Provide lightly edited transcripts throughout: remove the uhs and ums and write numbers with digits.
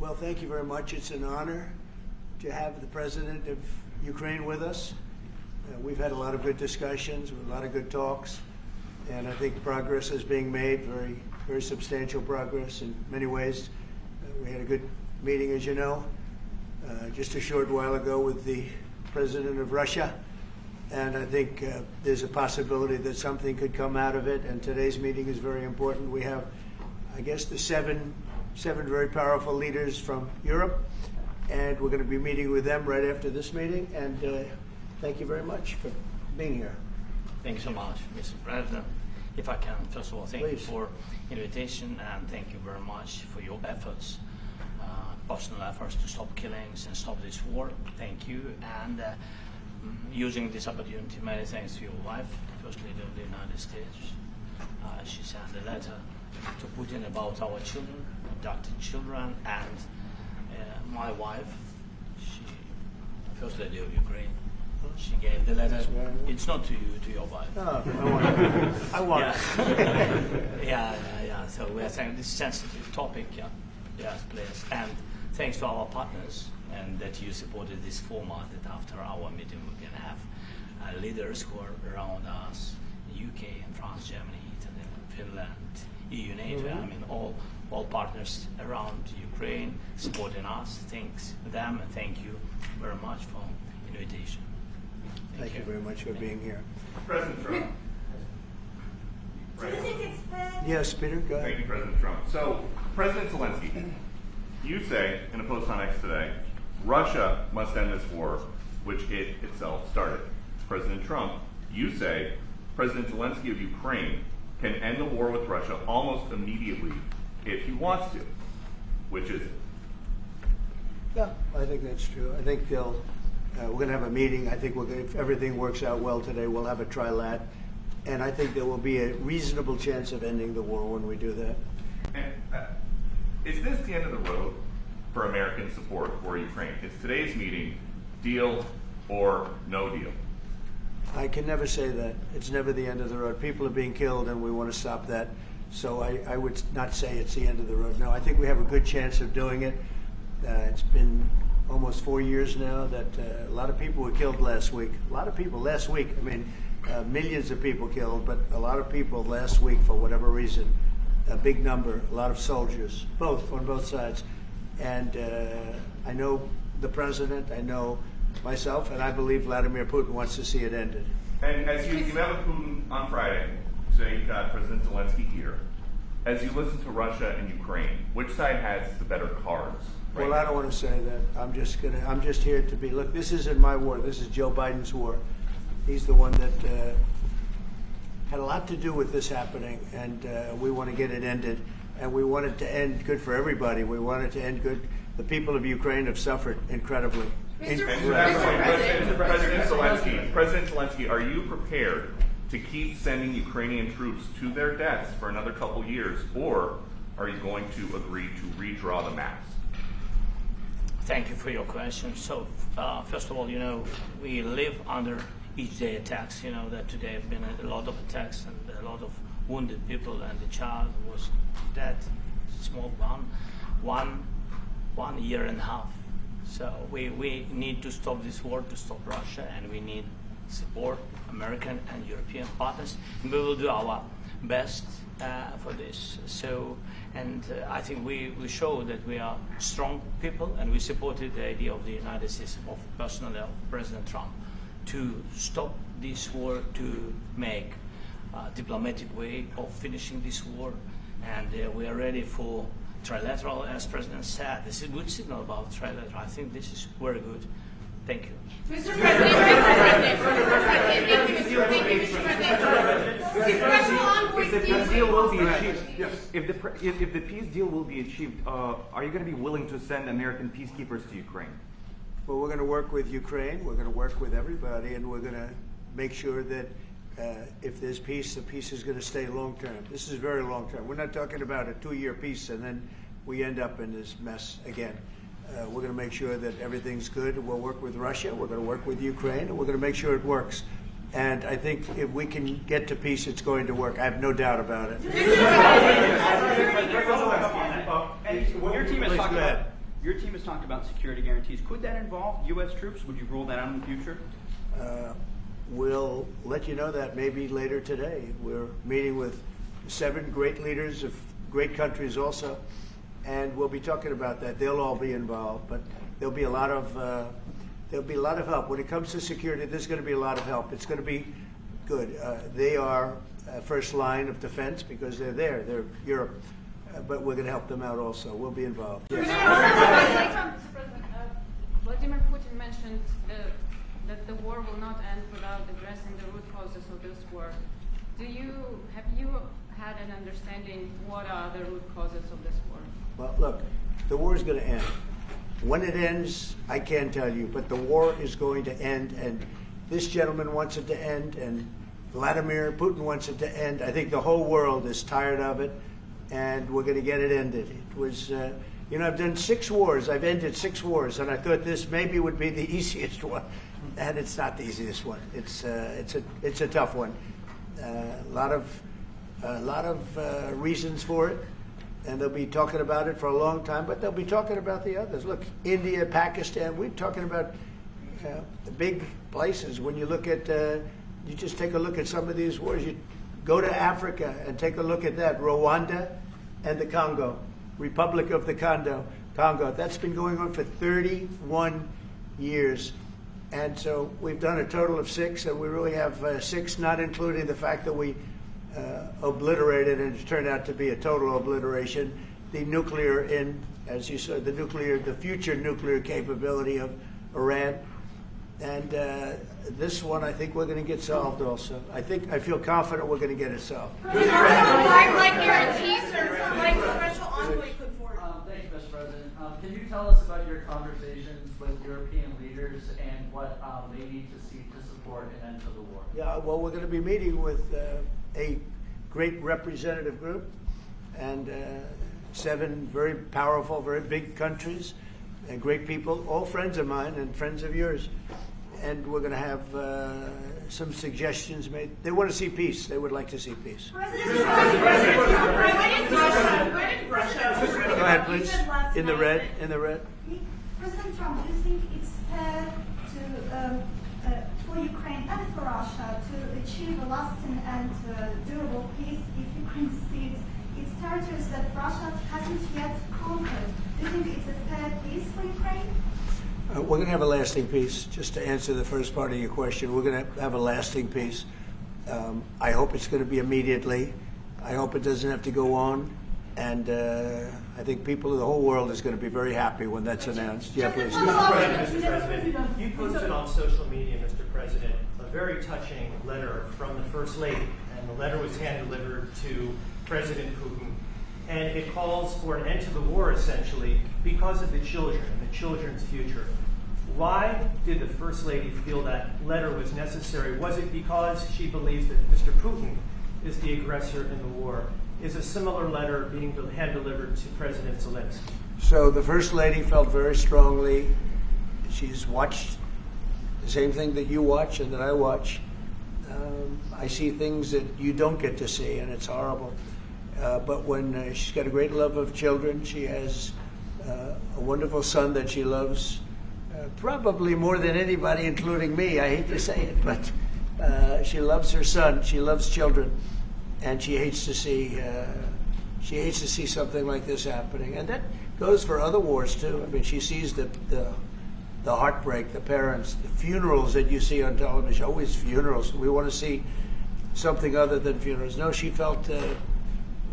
Well, thank you very much. It's an honor to have the President of Ukraine with us. We've had a lot of good discussions, a lot of good talks, and I think progress is being made, very substantial progress in many ways. We had a good meeting, as you know, just a short while ago with the President of Russia, and I think there's a possibility that something could come out of it, and today's meeting is very important. We have, I guess, the seven very powerful leaders from Europe, and we're going to be meeting with them right after this meeting, and thank you very much for being here. Thank you so much, Mr. President. If I can, first of all, thank you for invitation, and thank you very much for your efforts, personal efforts to stop killings and stop this war. Thank you, and using this opportunity, many thanks to your wife, the First Lady of the United States. She sent a letter to Putin about our children, abducted children, and my wife, she, First Lady of Ukraine, she gave the letter. It's not to you, to your wife. Oh, I want it. Yeah. So we are saying this sensitive topic, yes, please. And thanks to our partners, and that you supported this format, that after our meeting we can have leaders who are around us, UK and France, Germany, Italy, Finland, EU, NATO, I mean all partners around Ukraine supporting us. Thanks to them, and thank you very much for invitation. Thank you very much for being here. President Trump. Yes, Peter, go ahead. Thank you, President Trump. So, President Zelensky, you say in a post on X today, Russia must end this war, which it itself started. President Trump, you say President Zelensky of Ukraine can end the war with Russia almost immediately if he wants to. Which is it? Yeah, I think that's true. I think we're going to have a meeting. I think if everything works out well today, we'll have a trilat. And I think there will be a reasonable chance of ending the war when we do that. And is this the end of the road for American support for Ukraine? Is today's meeting deal or no deal? I can never say that. It's never the end of the road. People are being killed, and we want to stop that. So I would not say it's the end of the road. No, I think we have a good chance of doing it. It's been almost 4 years now that a lot of people were killed last week. A lot of people last week. I mean, millions of people killed, but a lot of people last week for whatever reason. A big number, a lot of soldiers, on both sides. And I know the president, I know myself, and I believe Vladimir Putin wants to see it ended. And as you met with Putin on Friday, today you've got President Zelensky here. As you listen to Russia and Ukraine, which side has the better cards? Right Well, I don't want to say that. I'm just here to be. Look, this isn't my war. This is Joe Biden's war. He's the one that had a lot to do with this happening, and we want to get it ended. And we want it to end good for everybody. We want it to end good. The people of Ukraine have suffered incredibly. President Zelensky, are you prepared to keep sending Ukrainian troops to their deaths for another couple years, or are you going to agree to redraw the maps? Thank you for your question. So, first of all, we live under each day attacks. You know that today have been a lot of attacks and a lot of wounded people, and the child was dead, small one year and a half. So we need to stop this war, to stop Russia, and we need support, American and European partners, and we will do our best for this. So, and I think we show that we are strong people, and we supported the idea of the United States, of personally of President Trump, to stop this war, to make a diplomatic way of finishing this war, and we are ready for Trilateral, as President said. This is a good signal about Trilateral. I think this is very good. Thank you. Mr. President, if the peace deal will be achieved, are you going to be willing to send American peacekeepers to Ukraine? Well, we're going to work with Ukraine. We're going to work with everybody, and we're going to make sure that if there's peace, the peace is going to stay long term. This is very long term. We're not talking about a 2-year peace and then we end up in this mess again. We're going to make sure that everything's good. We'll work with Russia. We're going to work with Ukraine, and we're going to make sure it works. And I think if we can get to peace, it's going to work. I have no doubt about it. Your team has talked about Your team has talked about security guarantees. Could that involve U.S. troops? Would you rule that out in the future? We'll let you know that maybe later today. We're meeting with 7 great leaders of great countries also, and we'll be talking about that. They'll all be involved, but there'll be a lot of help when it comes to security. There's going to be a lot of help. It's going to be good. They are first line of defense because they're there. They're Europe, but we're going to help them out also. We'll be involved. Yes. Mr. President, Vladimir Putin mentioned that the war will not end without addressing the root causes of this war. Have you had an understanding what are the root causes of this war? Well, look, the war is going to end. When it ends, I can't tell you, but the war is going to end, and this gentleman wants it to end, and Vladimir Putin wants it to end. I think the whole world is tired of it, and we're going to get it ended. It was, I've done 6 wars. I've ended 6 wars, and I thought this maybe would be the easiest one, and it's not the easiest one. It's a tough one. A lot of reasons for it. And they'll be talking about it for a long time, but they'll be talking about the others. Look, India, Pakistan, we're talking about the big places. When you look at, you just take a look at some of these wars. You go to Africa and take a look at that. Rwanda and the Congo, Republic of the Congo. That's been going on for 31 years. And so we've done a total of 6, and we really have 6, not including the fact that we obliterated, and it turned out to be a total obliteration, the nuclear, as you said, the future nuclear capability of Iran. And this one, I think we're going to get solved also. I feel confident we're going to get it solved. Like guarantees or like special envoy put forward? Thanks, Mr. President. Can you tell us about your conversations with European leaders and what they need to see to support an end to the war? Yeah, well, we're going to be meeting with a great representative group and 7 very powerful, very big countries and great people, all friends of mine and friends of yours. And we're going to have some suggestions made. They want to see peace. They would like to see peace. Go ahead, please. In the red. President Trump, do you think it's fair to for Ukraine and for Russia to achieve a lasting and durable peace if Ukraine cedes its territories that Russia hasn't yet conquered? Do you think it's a fair peace for Ukraine? We're going to have a lasting peace. Just to answer the first part of your question, we're going to have a lasting peace. I hope it's going to be immediately. I hope it doesn't have to go on. And I think people of the whole world is going to be very happy when that's announced. Yeah, please. Mr. President, you posted on social media, Mr. President, a very touching letter from the First Lady, and the letter was hand-delivered to President Putin, and it calls for an end to the war, essentially, because of the children and the children's future. Why did the First Lady feel that letter was necessary? Was it because she believes that Mr. Putin is the aggressor in the war? Is a similar letter being hand-delivered to President Zelensky? So the First Lady felt very strongly. She's watched the same thing that you watch and that I watch. I see things that you don't get to see, and it's horrible. But when she's got a great love of children, she has a wonderful son that she loves, probably more than anybody, including me. I hate to say it, but she loves her son. She loves children. And she hates to see something like this happening, and that goes for other wars too. I mean, she sees the heartbreak, the parents, the funerals that you see on television. Always funerals. We want to see something other than funerals. No, she felt it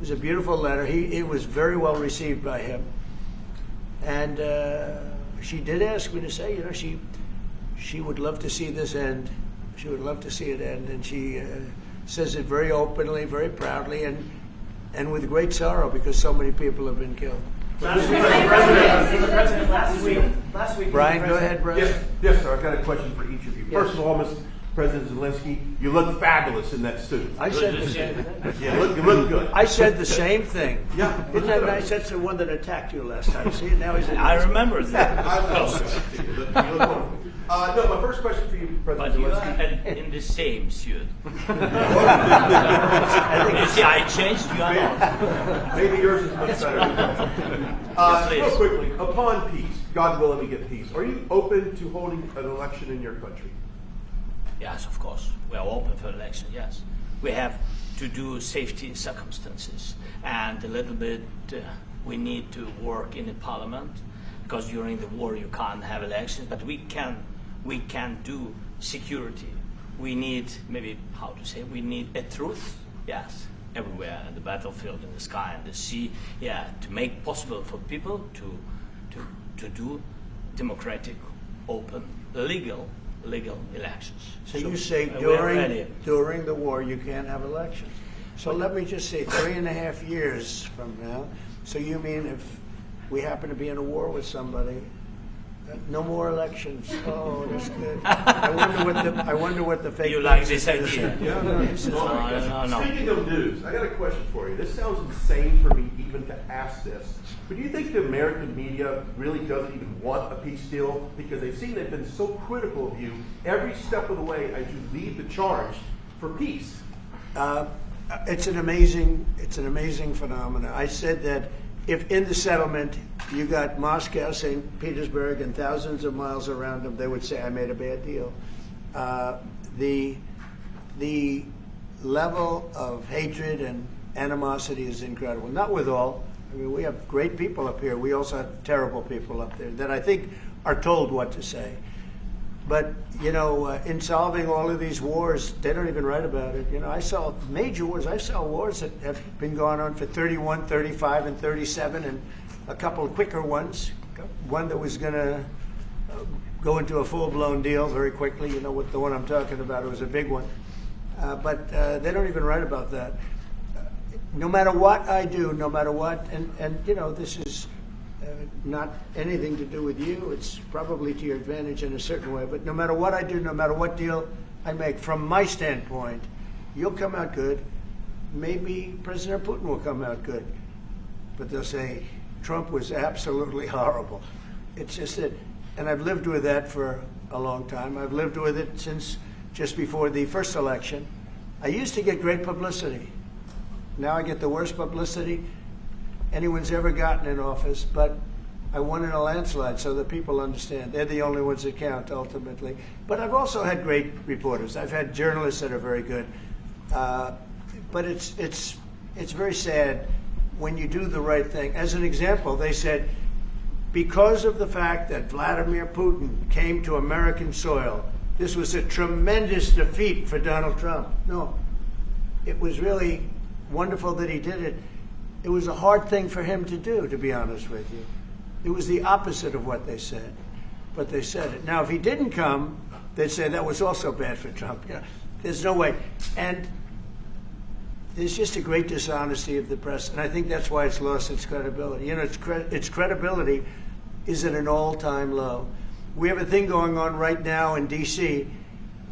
was a beautiful letter. It was very well received by him, and she did ask me to say, she would love to see this end. She would love to see it end, and she says it very openly, very proudly, and with great sorrow because so many people have been killed. Mr. President, last week, Brian, go ahead, Brian. Yes, sir. I've got a question for each of you. First of all, Mr. President Zelensky, you look fabulous in that suit. I said the same thing. Yeah, you look good. I said the same thing. Yeah. Isn't that nice? That's the one that attacked you last time. See, now he's. I remember that. I love that. You look wonderful. No, my first question for you, But President you Zelensky. are in the same suit. You see, I changed, you are not. Maybe yours is much better. Yes, Real please. quickly, upon peace, God willing we get peace, are you open to holding an election in your country? Yes, of course. We are open for election, yes. We have to do safety circumstances. And a little bit, we need to work in the parliament, because during the war you can't have elections, but we can do security. We need, maybe, how to say, we need a truth, yes, everywhere, in the battlefield, in the sky, in the sea, yeah, to make possible for people to do democratic, open, legal elections. So you say we are ready. during the war you can't have elections. So let me just say 3.5 years from now. So you mean if we happen to be in a war with somebody, no more elections? Oh, that's good. I wonder what the fake You like news this is. idea? No, this is No. Speaking of news, I got a question for you. This sounds insane for me even to ask this. But do you think the American media really doesn't even want a peace deal? Because they've seen they've been so critical of you every step of the way as you lead the charge for peace. It's an amazing phenomenon. I said that if in the settlement you got Moscow, St. Petersburg, and thousands of miles around them, they would say, I made a bad deal. The level of hatred and animosity is incredible. Not with all. I mean, we have great people up here. We also have terrible people up there that I think are told what to say. But, you know, in solving all of these wars, they don't even write about it. You know, I saw major wars. I saw wars that have been going on for 31, 35, and 37, and a couple of quicker ones. One that was going to go into a full-blown deal very quickly. You know what the one I'm talking about. It was a big one. But they don't even write about that. No matter what I do, no matter what, and you know, this is not anything to do with you. It's probably to your advantage in a certain way. But no matter what I do, no matter what deal I make, from my standpoint, you'll come out good. Maybe President Putin will come out good. But they'll say, Trump was absolutely horrible. It's just that, and I've lived with that for a long time. I've lived with it since just before the first election. I used to get great publicity. Now I get the worst publicity anyone's ever gotten in office, but I won in a landslide, so that people understand. They're the only ones that count, ultimately. But I've also had great reporters. I've had journalists that are very good. But it's very sad when you do the right thing. As an example, they said, because of the fact that Vladimir Putin came to American soil, this was a tremendous defeat for Donald Trump. No, it was really wonderful that he did it. It was a hard thing for him to do, to be honest with you. It was the opposite of what they said, but they said it. Now, if he didn't come, they'd say that was also bad for Trump. You know, there's no way. And there's just a great dishonesty of the press, and I think that's why it's lost its credibility. You know, its credibility is at an all-time low. We have a thing going on right now in D.C.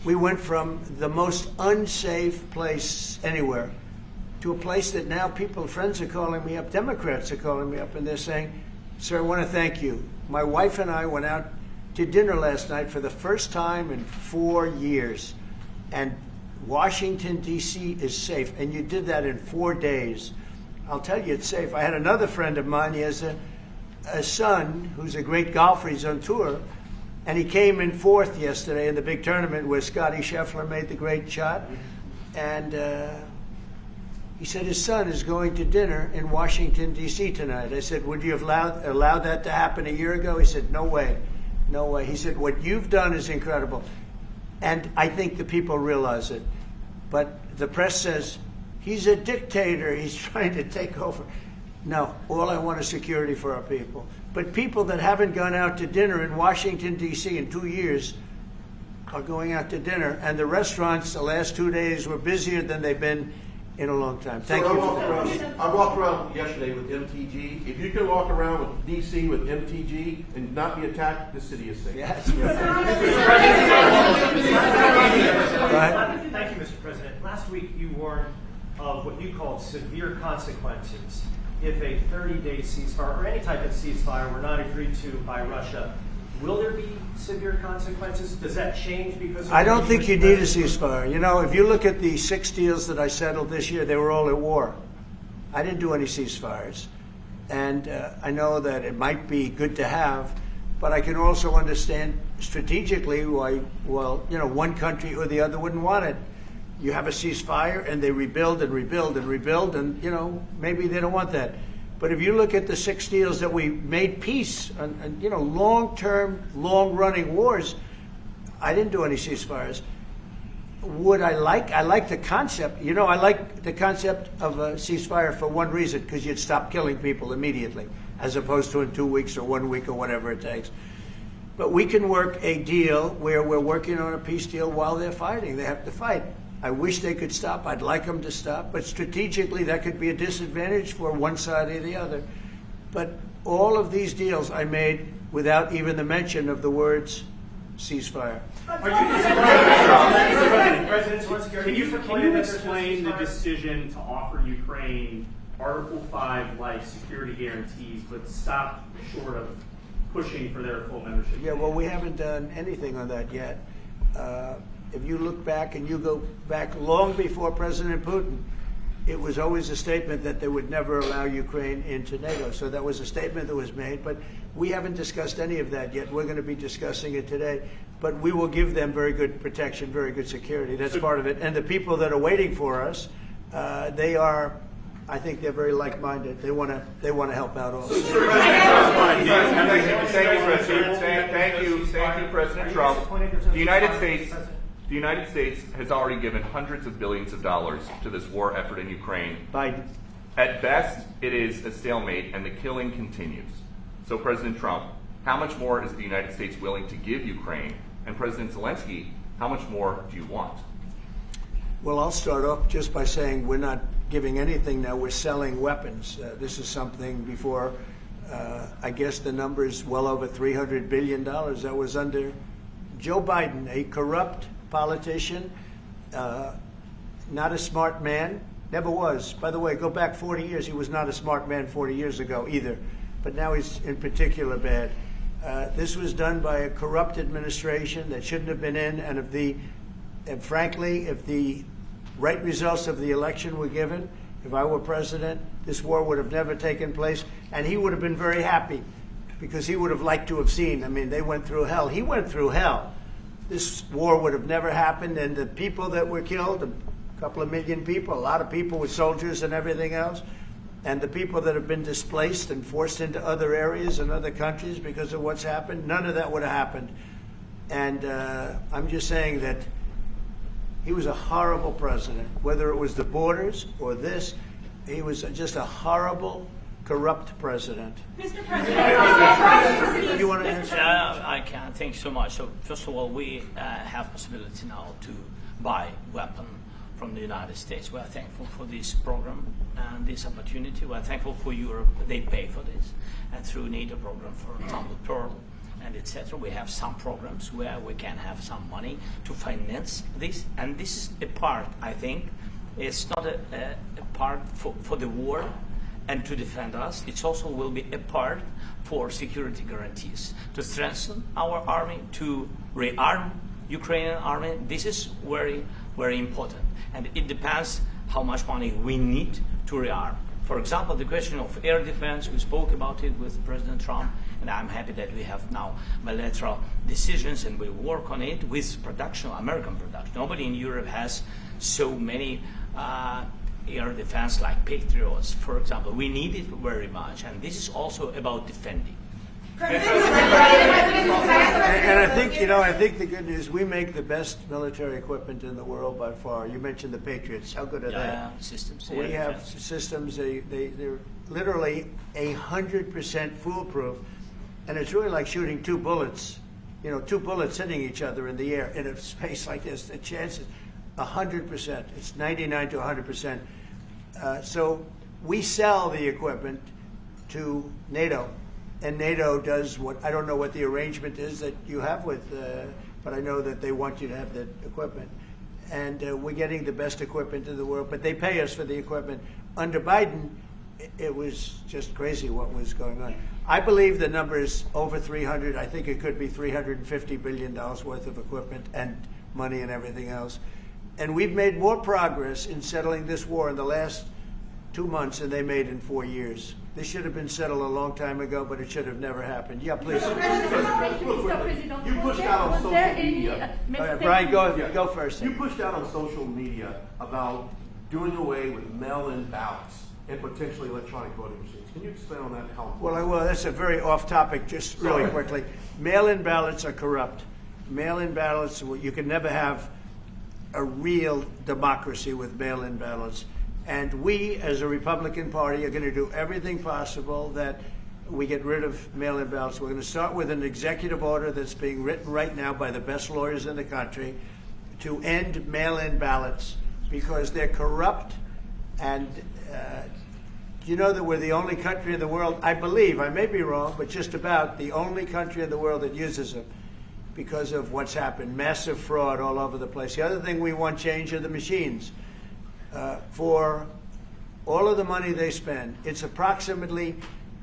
We went from the most unsafe place anywhere to a place that now friends are calling me up, Democrats are calling me up, and they're saying, sir, I want to thank you. My wife and I went out to dinner last night for the first time in 4 years, and Washington, D.C. is safe, and you did that in 4 days. I'll tell you, it's safe. I had another friend of mine, he has a son who's a great golfer, he's on tour, and he came in fourth yesterday in the big tournament where Scotty Scheffler made the great shot, and he said his son is going to dinner in Washington, D.C. tonight. I said, would you have allowed that to happen a year ago? He said, no way, no way. He said, what you've done is incredible. And I think the people realize it. But the press says, he's a dictator, he's trying to take over. No, all I want is security for our people. But people that haven't gone out to dinner in Washington, D.C. in 2 years are going out to dinner. And the restaurants the last 2 days were busier than they've been in a long time. Thank you for that. I walked around yesterday with MTG. If you can walk around with DC with MTG and not be attacked, the city is safe. Yes. Thank you, Mr. President. Last week you warned of what you called severe consequences if a 30-day ceasefire or any type of ceasefire were not agreed to by Russia Will there be severe consequences? Does that change because of I don't think you need a President- ceasefire. You know, if you look at the 6 deals that I settled this year, they were all at war. I didn't do any ceasefires. And I know that it might be good to have, but I can also understand strategically why, well, you know, one country or the other wouldn't want it. You have a ceasefire and they rebuild and rebuild and rebuild, and, you know, maybe they don't want that. But if you look at the 6 deals that we made peace and you know, long-term, long-running wars, I didn't do any ceasefires. Would I like the concept. You know, I like the concept of a ceasefire for one reason, because you'd stop killing people immediately, as opposed to in 2 weeks or 1 week or whatever it takes. But we can work a deal where we're working on a peace deal while they're fighting. They have to fight. I wish they could stop. I'd like them to stop. But strategically, that could be a disadvantage for one side or the other. But all of these deals I made without even the mention of the words ceasefire. Can you explain the decision to offer Ukraine Article 5 like security guarantees, but stop short of pushing for their full membership? Yeah, well, we haven't done anything on that yet. If you look back and you go back long before President Putin, it was always a statement that they would never allow Ukraine into NATO. So that was a statement that was made, but we haven't discussed any of that yet. We're going to be discussing it today. But we will give them very good protection, very good security. That's part of it. And the people that are waiting for us, they are, I think they're very like-minded. They want to help out also. Thank you, President Trump. The United States has already given hundreds of billions of dollars to this war effort in Ukraine. Biden. At best, it is a stalemate, and the killing continues. So, President Trump, how much more is the United States willing to give Ukraine? And President Zelensky, how much more do you want? Well, I'll start off just by saying we're not giving anything now. We're selling weapons. This is something before, I guess the number is well over $300 billion. That was under Joe Biden, a corrupt politician, not a smart man, never was. By the way, go back 40 years. He was not a smart man 40 years ago either. But now he's in particular bad. This was done by a corrupt administration that shouldn't have been in, and frankly, if the right results of the election were given, if I were president, this war would have never taken place, and he would have been very happy, because he would have liked to have seen. I mean, they went through hell. He went through hell. This war would have never happened, and the people that were killed, a couple of million people, a lot of people with soldiers and everything else, and the people that have been displaced and forced into other areas and other countries because of what's happened, none of that would have happened. And I'm just saying that he was a horrible president, whether it was the borders or this. He was just a horrible, corrupt president. Mr. President, You want to answer? I can. Thank you so much. So first of all, we have possibility now to buy weapon from the United States. We are thankful for this program and this opportunity. We are thankful for Europe. They pay for this. And through NATO program for Tumble Pearl and etc. We have some programs where we can have some money to finance this. And this is a part, I think, it's not a part for the war and to defend us. It also will be a part for security guarantees, to strengthen our army, to rearm Ukrainian army. This is very, very important. And it depends how much money we need to rearm. For example, the question of air defense, we spoke about it with President Trump, and I'm happy that we have now bilateral decisions and we work on it with production, American production. Nobody in Europe has so many air defense like Patriots, for example. We need it very much, and this is also about defending. And I think, I think the good news, we make the best military equipment in the world by far. You mentioned the Patriots. How good are they? Systems. We have systems, they're literally 100% foolproof. And it's really like shooting two bullets, two bullets hitting each other in the air in a space like this. The chance is 100%. It's 99 to 100%. So we sell the equipment to NATO. And NATO does what, I don't know what the arrangement is that you have with, but I know that they want you to have the equipment. And we're getting the best equipment in the world, but they pay us for the equipment. Under Biden, it was just crazy what was going on. I believe the number is over 300. I think it could be $350 billion worth of equipment and money and everything else. And we've made more progress in settling this war in the last 2 months than they made in 4 years. This should have been settled a long time ago, but it should have never happened. Yeah, please. You pushed out on social media. All right, Brian, go first. You pushed out on social media about doing away with mail-in ballots and potentially electronic voting machines. Can you explain on that? How? Well, I will. That's a very off-topic. Just really quickly, mail-in ballots are corrupt. Mail-in ballots, you can never have a real democracy with mail-in ballots. And we, as a Republican Party, are going to do everything possible that we get rid of mail-in ballots. We're going to start with an executive order that's being written right now by the best lawyers in the country to end mail-in ballots because they're corrupt. And you know that we're the only country in the world, I believe, I may be wrong, but just about the only country in the world that uses them because of what's happened. Massive fraud all over the place. The other thing we want change are the machines. For all of the money they spend, it's approximately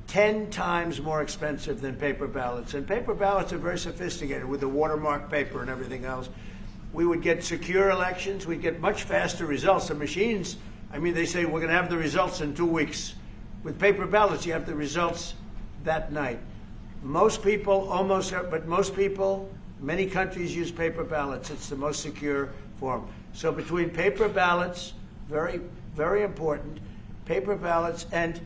10 times more expensive than paper ballots. And paper ballots are very sophisticated with the watermark paper and everything else. We would get secure elections. We'd get much faster results. The machines, I mean, they say we're going to have the results in 2 weeks. With paper ballots, you have the results that night. Most people, many countries use paper ballots. It's the most secure form. So between paper ballots, very, very important, paper ballots, and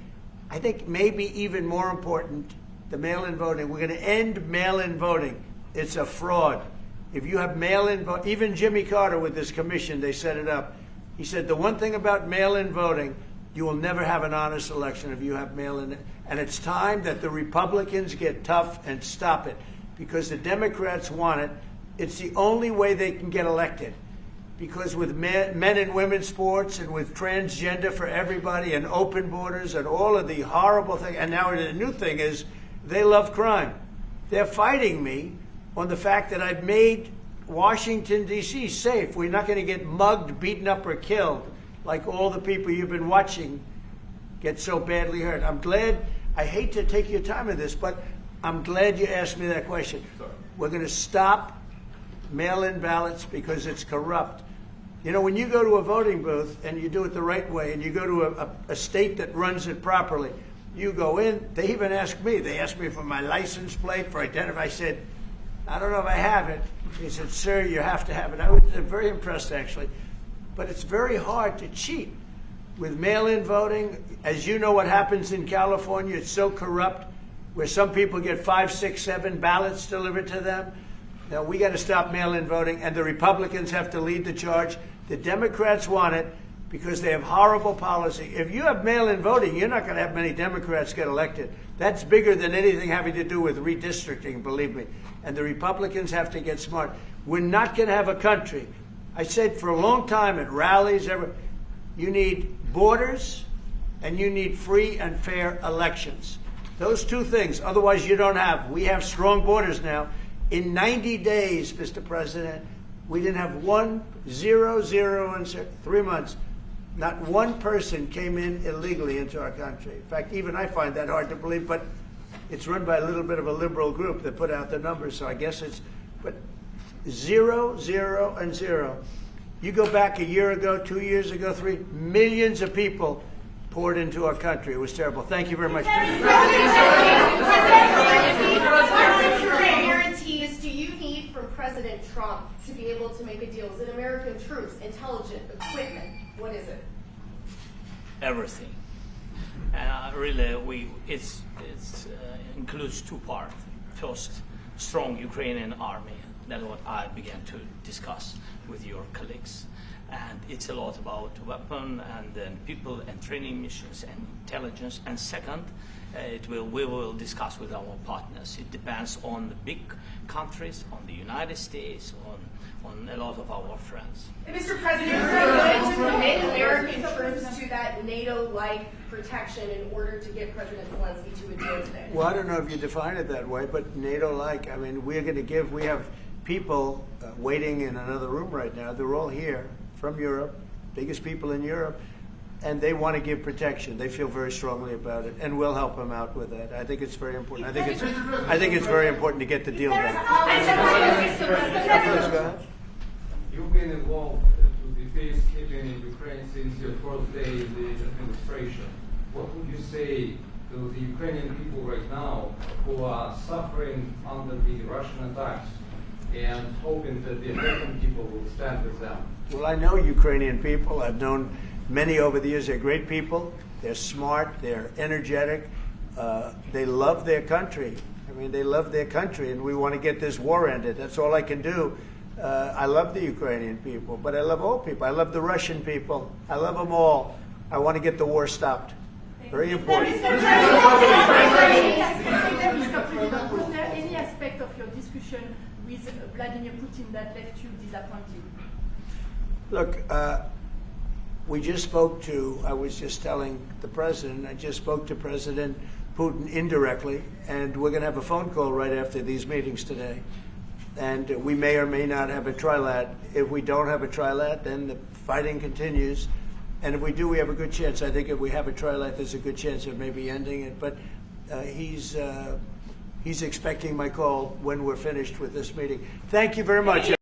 I think maybe even more important, the mail-in voting. We're going to end mail-in voting. It's a fraud. If you have mail-in vote, even Jimmy Carter with this commission, they set it up. He said the one thing about mail-in voting, you will never have an honest election if you have mail-in. And it's time that the Republicans get tough and stop it because the Democrats want it. It's the only way they can get elected. Because with men and women's sports and with transgender for everybody and open borders and all of the horrible things, and now the new thing is they love crime. They're fighting me on the fact that I've made Washington, D.C. safe. We're not going to get mugged, beaten up, or killed like all the people you've been watching get so badly hurt. I'm glad, I hate to take your time in this, but I'm glad you asked me that question. We're going to stop mail-in ballots because it's corrupt. You know, when you go to a voting booth and you do it the right way and you go to a state that runs it properly, you go in, they even ask me. They asked me for my license plate, for identity. I said, I don't know if I have it. He said, sir, you have to have it. I was very impressed, actually. But it's very hard to cheat with mail-in voting. As you know what happens in California, it's so corrupt, where some people get 5, 6, 7 ballots delivered to them. Now, we got to stop mail-in voting, and the Republicans have to lead the charge. The Democrats want it because they have horrible policy. If you have mail-in voting, you're not going to have many Democrats get elected. That's bigger than anything having to do with redistricting, believe me. And the Republicans have to get smart. We're not going to have a country. I said for a long time at rallies, you need borders and you need free and fair elections. Those two things. Otherwise, you don't have. We have strong borders now. In 90 days, Mr. President, we didn't have 0 in 3 months. Not one person came in illegally into our country. In fact, even I find that hard to believe, but it's run by a little bit of a liberal group that put out the numbers, so I guess it's, but 0, 0, and 0. You go back a year ago, 2 years ago, 3, millions of people poured into our country. It was terrible. Thank you very much. What guarantees do you need from President Trump to be able to make a deal? Is it American troops, intelligence, equipment? What is it? Everything. And really, it includes 2 parts. First, strong Ukrainian army. That's what I began to discuss with your colleagues. And it's a lot about weapon and then people and training missions and intelligence. And second, we will discuss with our partners. It depends on the big countries, on the United States, on a lot of our friends. Mr. President, are you going to commit American troops to that NATO-like protection in order to get President Zelensky to a deal today? Well, I don't know if you define it that way, but NATO-like, I mean, we're going to give, we have people waiting in another room right now. They're all here from Europe, biggest people in Europe. and they want to give protection. They feel very strongly about it, and we'll help them out with that. I think it's very important. I think it's very important to get the deal done. Please go ahead. You've been involved to the peacekeeping in Ukraine since your first day in the administration. What would you say to the Ukrainian people right now who are suffering under the Russian attacks and hoping that the American people will stand with them? Well, I know Ukrainian people. I've known many over the years. They're great people. They're smart. They're energetic. They love their country. I mean, they love their country, and we want to get this war ended. That's all I can do. I love the Ukrainian people, but I love all people. I love the Russian people. I love them all. I want to get the war stopped. Very important. Was there any aspect of your discussion with Vladimir Putin that left you disappointed? Look, we just spoke to, I was just telling the president, I just spoke to President Putin indirectly, and we're going to have a phone call right after these meetings today. And we may or may not have a trilat. If we don't have a trilat, then the fighting continues. And if we do, we have a good chance. I think if we have a trilat, there's a good chance of maybe ending it. But he's expecting my call when we're finished with this meeting. Thank you very much.